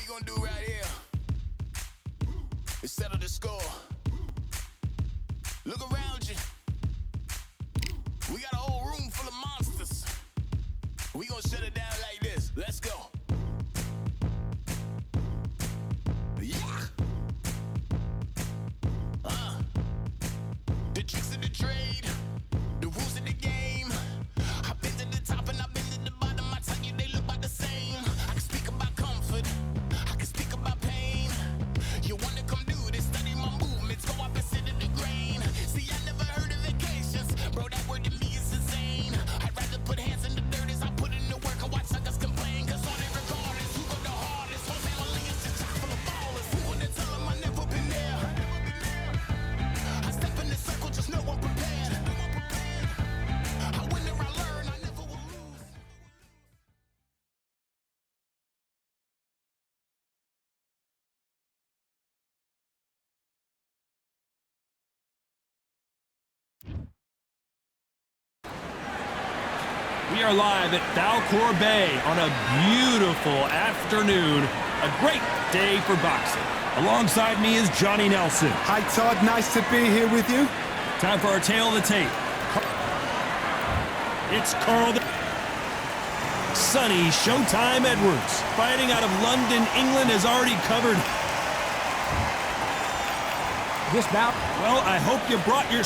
gonna do right here is settle the score. Look around you. We got a whole room full of monsters. We gonna shut it down like this. Let's go. Yeah. The tricks of the trade, the rules of the game. I've been to the top and I've been to the bottom. I tell you, they look about the same. I can speak about comfort. I can speak about pain. You wanna come do this? Study my movements. Go up and sit in the grain. See, I never heard of vacations. Bro, that word to me is insane. I'd rather put hands in the dirt as I put in the work and watch suckers complain. Cause on it regardless, who go the hardest? Whole family is just chock full of ballers. Who wanna tell them I never been there? I step in the circle, just know I'm prepared. I win or I learn, I never will lose. We are live at Falcor Bay on a beautiful afternoon. A great day for boxing. Alongside me is Johnny Nelson. Hi Todd, nice to be here with you. Time for our tale of the tape. It's Carl Sonny Showtime Edwards, fighting out of London, England, has already covered. This bout. Well, I hope you brought your...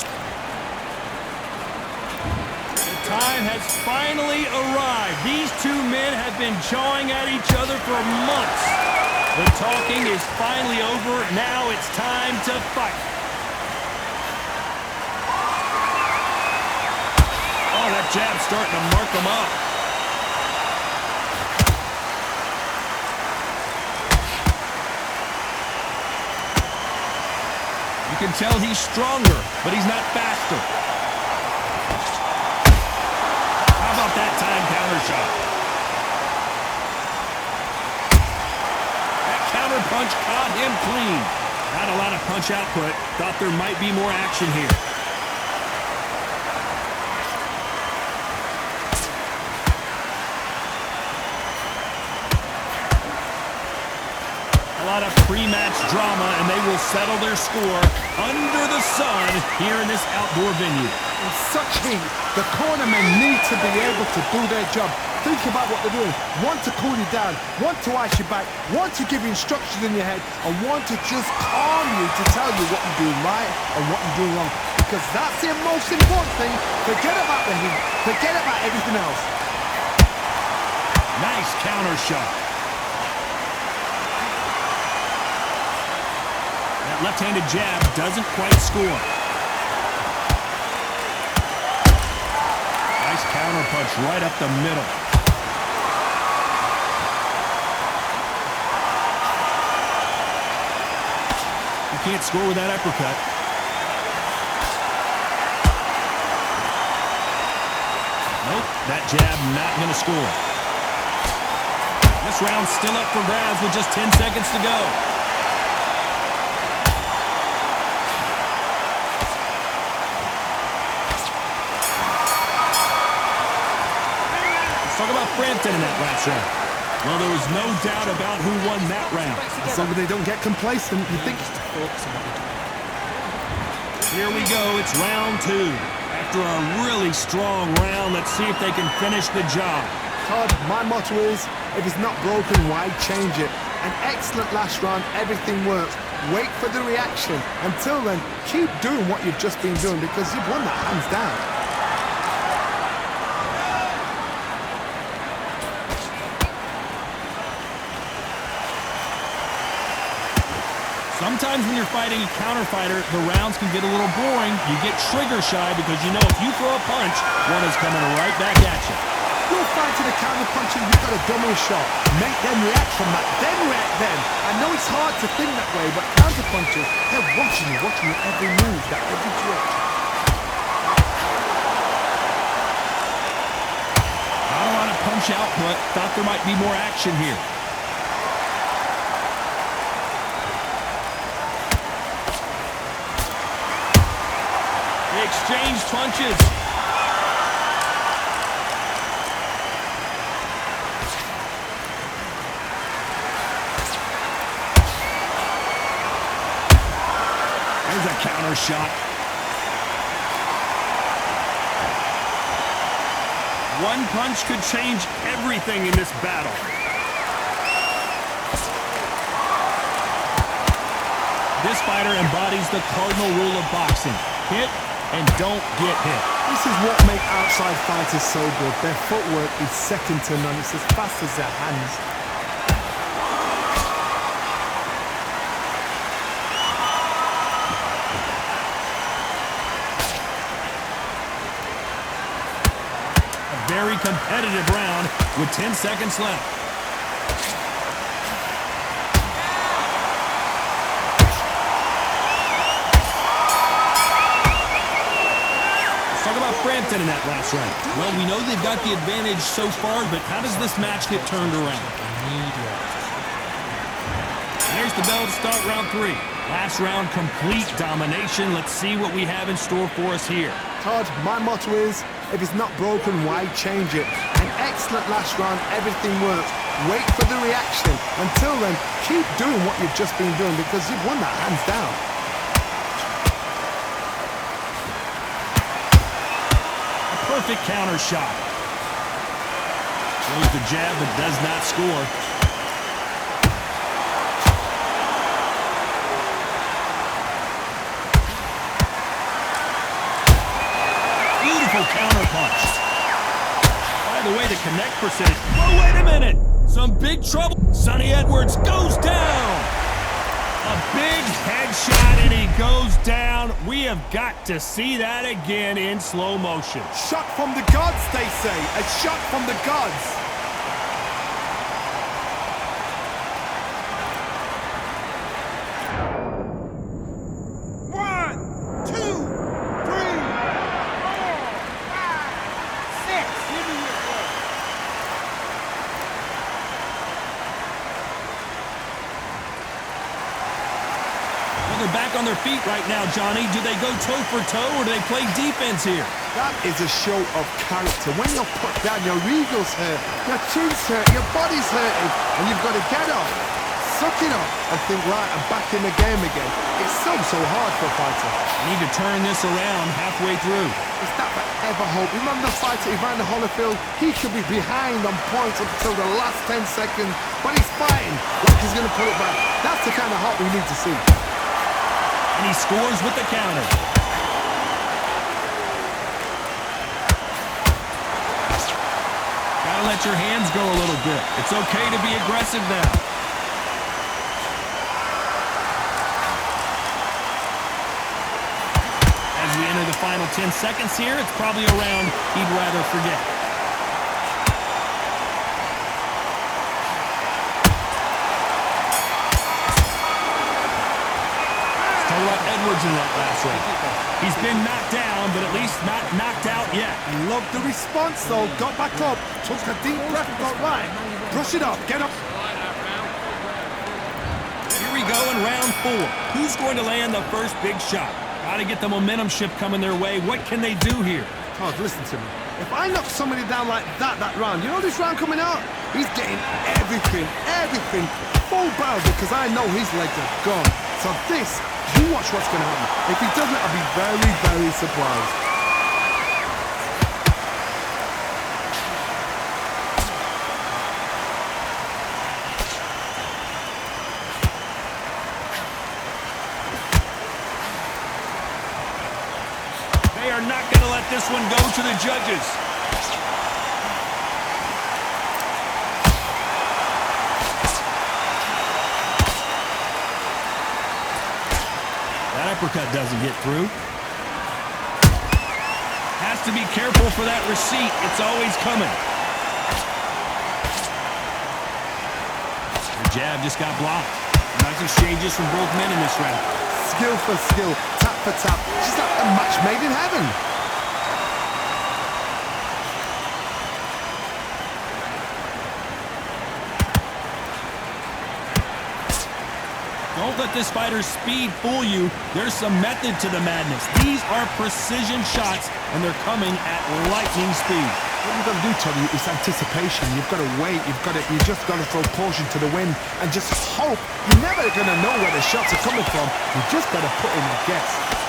Time has finally arrived. These two men have been jawing at each other for months. The talking is finally over. Now it's time to fight. Oh, that jab's starting to mark him up. You can tell he's stronger, but he's not faster. That time counter shot. That counter punch caught him clean. Not a lot of punch output. Thought there might be more action here. A lot of pre-match drama, and they will settle their score under the sun here in this outdoor venue. In such heat, the cornermen need to be able to do their job. Think about what they're doing. One to cool you down, one to ice you back, one to give you instructions in your head, and one to just calm you to tell you what you're doing right and what you're doing wrong. Because that's the most important thing. Forget about the heat. Forget about everything else. Nice counter shot. That left-handed jab doesn't quite score. Nice counter punch right up the middle. You can't score with that uppercut. Nope, that jab not going to score. This round's still up for grabs with just 10 seconds to go. Talk about Frampton in that last round. Well, there was no doubt about who won that round. As long as they don't get complacent, you think... Here we go, it's round two. After a really strong round, let's see if they can finish the job. Todd, my motto is, if it's not broken, why change it? An excellent last round, everything works. Wait for the reaction. Until then, keep doing what you've just been doing because you've won that hands down. Sometimes when you're fighting a counter fighter, the rounds can get a little boring. You get trigger shy because you know if you throw a punch, one is coming right back at you. You're fighting a counter puncher, you've got a dummy shot. Make them react from that, then react then. I know it's hard to think that way, but counter punchers, they're watching your every move, that every twitch. Not a lot of punch output. Thought there might be more action here. Exchange punches. counter shot. One punch could change everything in this battle. This fighter embodies the cardinal rule of boxing. Hit and don't get hit. This is what makes outside fighters so good. Their footwork is second to none. It's as fast as their hands. A very competitive round with 10 seconds left. Talk about Frampton in that last round. Well, we know they've got the advantage so far, but how does this match get turned around? There's the bell to start round 3. Last round, complete domination. Let's see what we have in store for us here. Todd, my motto is, if it's not broken, why change it? An excellent last round, everything worked. Wait for the reaction. Until then, keep doing what you've just been doing because you've won that hands down. Perfect counter shot. Throws the jab but does not score. Beautiful counter punch. By the way, the connect percentage. Oh, wait a minute. Some big trouble. Sonny Edwards goes down. A big headshot and he goes down. We have got to see that again in slow motion. Shot from the gods, they say. A shot from the gods. One, two, three, 4, 5, 6. Give me your head. They're back on their feet right now, Johnny. Do they go toe for toe or do they play defense here? That is a show of character. When you're put down, your eagle's hurt, your chin's hurt, your body's hurting, and you've got to get up, suck it up, and think, right, I'm back in the game again. It's so hard for a fighter. You need to turn this around halfway through. Is that ever hope? Remember the fighter Evander Holyfield? He could be behind on points up until the last 10 seconds, but he's fighting like he's going to put it back. That's the kind of hope we need to see. And he scores with the counter. Gotta let your hands go a little bit. It's okay to be aggressive now. As we enter the final 10 seconds here, it's probably a round he'd rather forget. Edwards in that last round. He's been knocked down, but at least not knocked out yet. Love the response, though. Got back up, took a deep breath, got right. Brush it up, get up. Here we go in round 4. Who's going to land the first big shot? Got to get the momentum shift coming their way. What can they do here? Todd, listen to me. If I knock somebody down like that round, you know this round coming out? He's getting everything, full barrel because I know his legs are gone. So this, you watch what's going to happen. If he doesn't, I'll be very surprised. They are not going to let this one go to the judges. That uppercut doesn't get through. Has to be careful for that receipt. It's always coming. The jab just got blocked. Nice exchanges from both men in this round. Skill for skill, tap for tap. Just like a match made in heaven. Don't let this fighter's speed fool you. There's some method to the madness. These are precision shots, and they're coming at lightning speed. What you've got to do, Tony, is anticipation. You've got to wait. You just got to throw caution to the wind and just hope. You're never going to know where the shots are coming from. You just got to put in a guess.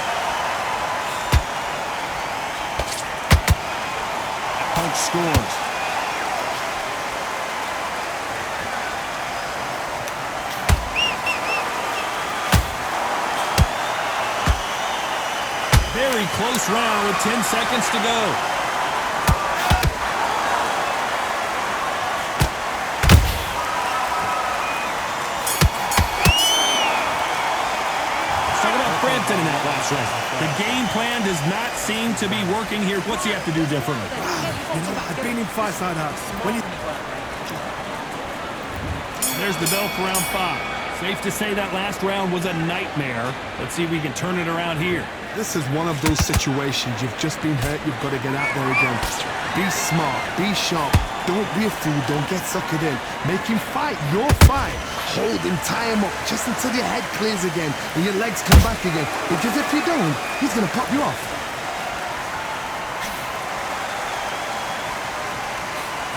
switch scores. Very close round with 10 seconds to go. Frampton in that last round. The game plan does not seem to be working here. What's he have to do differently? You know, I've been in fights like that. There's the bell for round 5. Safe to say that last round was a nightmare. Let's see if we can turn it around here. This is one of those situations. You've just been hurt. You've got to get out there again. Be smart. Be sharp. Don't be a fool. Don't get suckered in. Make him fight your fight. Hold him, tie him up, just until your head clears again and your legs come back again. Because if you don't, he's going to pop you off.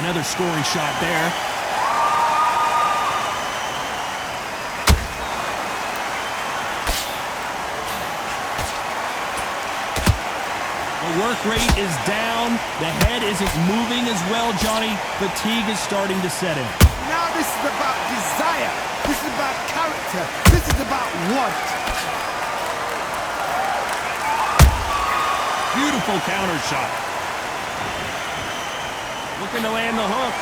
Another scoring shot there. The work rate is down. The head isn't moving as well, Johnny. Fatigue is starting to set in. Now this is about desire. This is about character. This is about what? Beautiful counter shot. Looking to land the hook.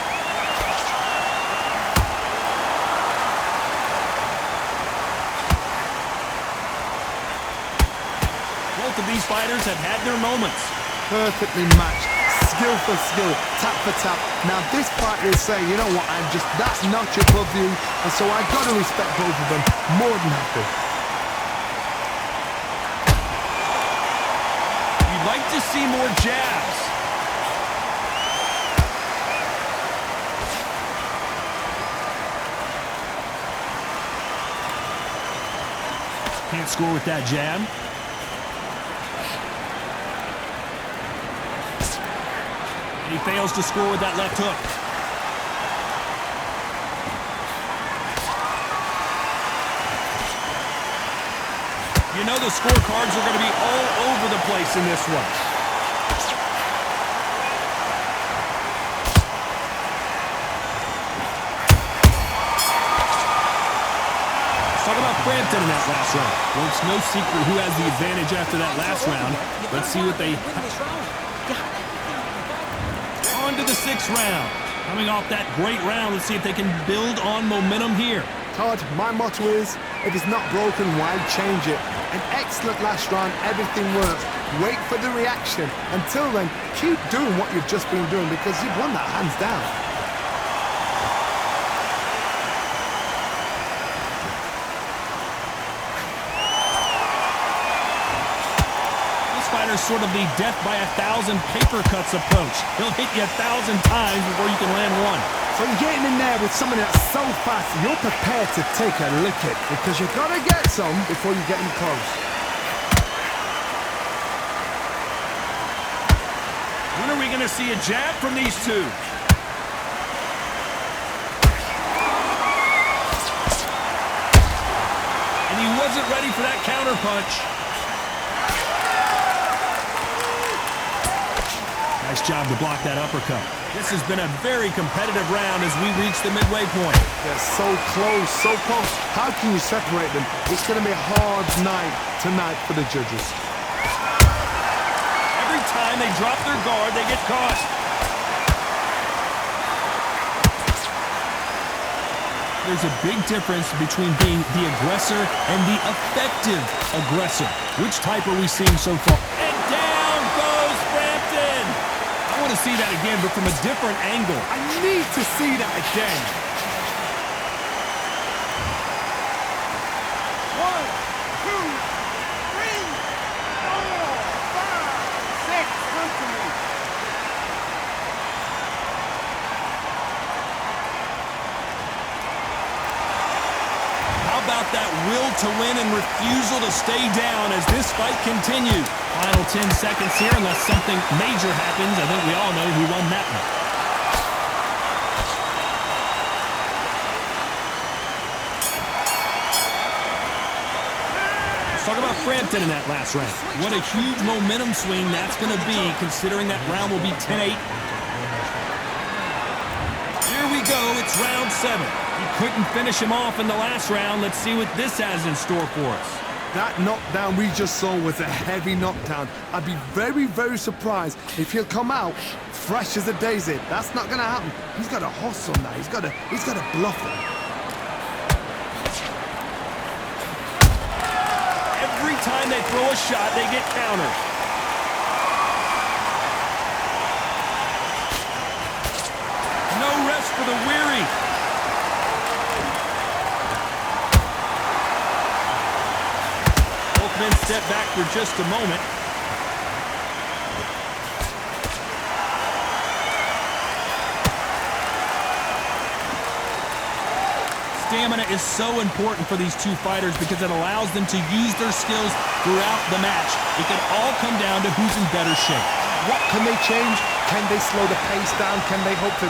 Both of these fighters have had their moments. Perfectly matched. Skill for skill, tap for tap. Now this fighter is saying, you know what, that's notch above you, and so I got to respect both of them. More than happy. You'd like to see more jabs. Can't score with that jab. And he fails to score with that left hook. You know the scorecards are going to be all over the place in this one. Let's talk about Frampton in that last round. Well, it's no secret who has the advantage after that last round. Let's see what they... On to the 6th round. Coming off that great round, let's see if they can build on momentum here. Todd, my motto is, if it's not broken, why change it? An excellent last round, everything works. Wait for the reaction. Until then, keep doing what you've just been doing because you've won that hands down. Sort of the death by 1,000 paper cuts approach. He'll hit you 1,000 times before you can land one. So you're getting in there with someone that's so fast, you're prepared to take a lick it because you've got to get some before you get in close. When are we going to see a jab from these two? And he wasn't ready for that counter punch. Nice job to block that uppercut. This has been a very competitive round as we reach the midway point. They're so close, so close. How can you separate them? It's going to be a hard night tonight for the judges. Every time they drop their guard, they get caught. There's a big difference between being the aggressor and the effective aggressor. Which type are we seeing so far? And down goes Frampton! I want to see that again, but from a different angle. I need to see that again. 1, 2, 3, 4, 5, 6. Come to me. How about that will to win and refusal to stay down as this fight continues? Final 10 seconds here, unless something major happens. I think we all know who won that one. Talk about Frampton in that last round. What a huge momentum swing that's going to be, considering that round will be 10-8. Here we go. It's round 7. He couldn't finish him off in the last round. Let's see what this has in store for us. That knockdown we just saw was a heavy knockdown. I'd be very, very surprised if he'll come out fresh as a daisy. That's not going to happen. He's got to hustle now. He's got to bluff it. Every time they throw a shot, they get countered. No rest for the weary. Both men step back for just a moment. Stamina is so important for these two fighters because it allows them to use their skills throughout the match. It can all come down to who's in better shape. What can they change? Can they slow the pace down? Can they hope to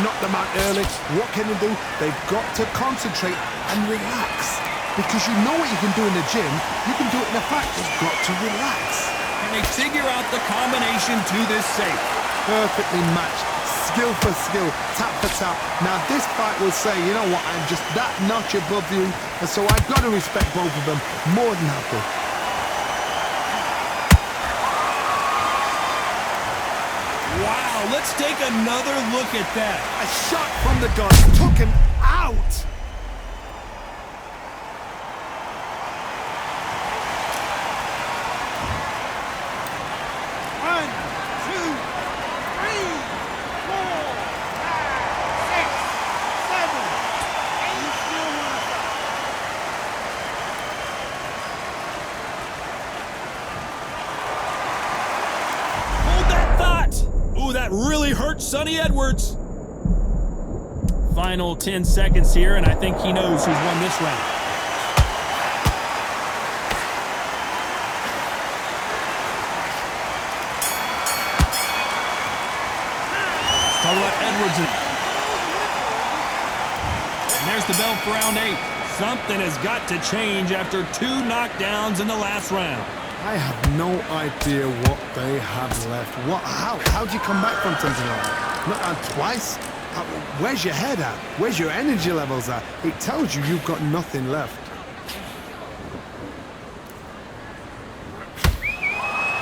knock them out early? What can they do? They've got to concentrate and relax. Because you know what you can do in the gym, you can do it in the fight. You've got to relax. Can they figure out the combination to this safe? Perfectly matched. Skill for skill, tap for tap. Now this fight will say, you know what, I'm just that notch above you, and so I've got to respect both of them more than happy. Wow, let's take another look at that. A shot from the gun took him out. That really hurt Sonny Edwards. Final 10 seconds here, and I think he knows who's won this round. Talk about Edwards. And there's the bell for round 8. Something has got to change after 2 knockdowns in the last round. I have no idea what they have left. How do you come back from something like that? Twice? Where's your head at? Where's your energy levels at? It tells you you've got nothing left.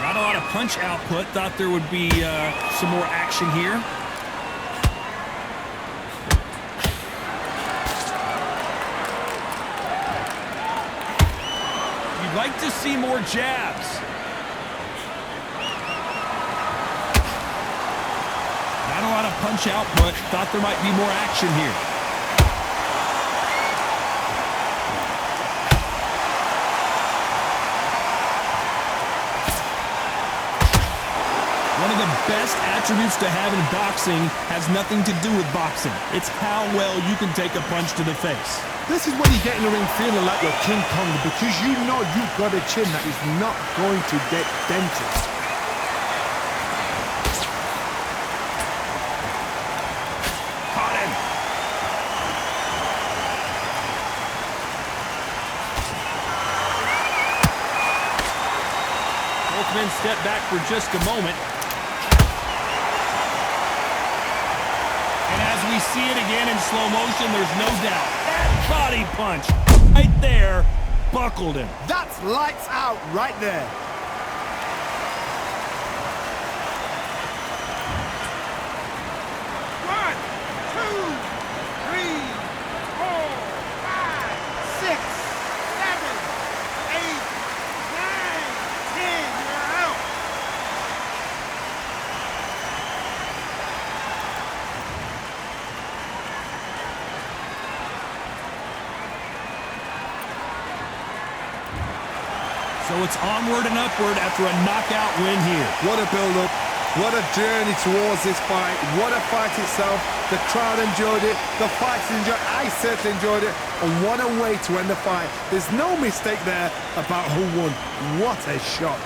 Not a lot of punch output. Thought there would be some more action here. Like to see more jabs. Not a lot of punch output. Thought there might be more action here. One of the best attributes to have in boxing has nothing to do with boxing. It's how well you can take a punch to the face. This is when you get in the ring feeling like you're King Kong because you know you've got a chin that is not going to get dented. Caught him. Both men step back for just a moment. And as we see it again in slow motion, there's no doubt. Body punch right there buckled him. That's lights out right there. One, two, three, 4, 5, 6, 7, 8, 9, 10. You're out. So it's onward and upward after a knockout win here. What a build-up. What a journey towards this fight. What a fight itself. The crowd enjoyed it. The fighters enjoyed it. I certainly enjoyed it. And what a way to end the fight. There's no mistake there about who won. What a shot.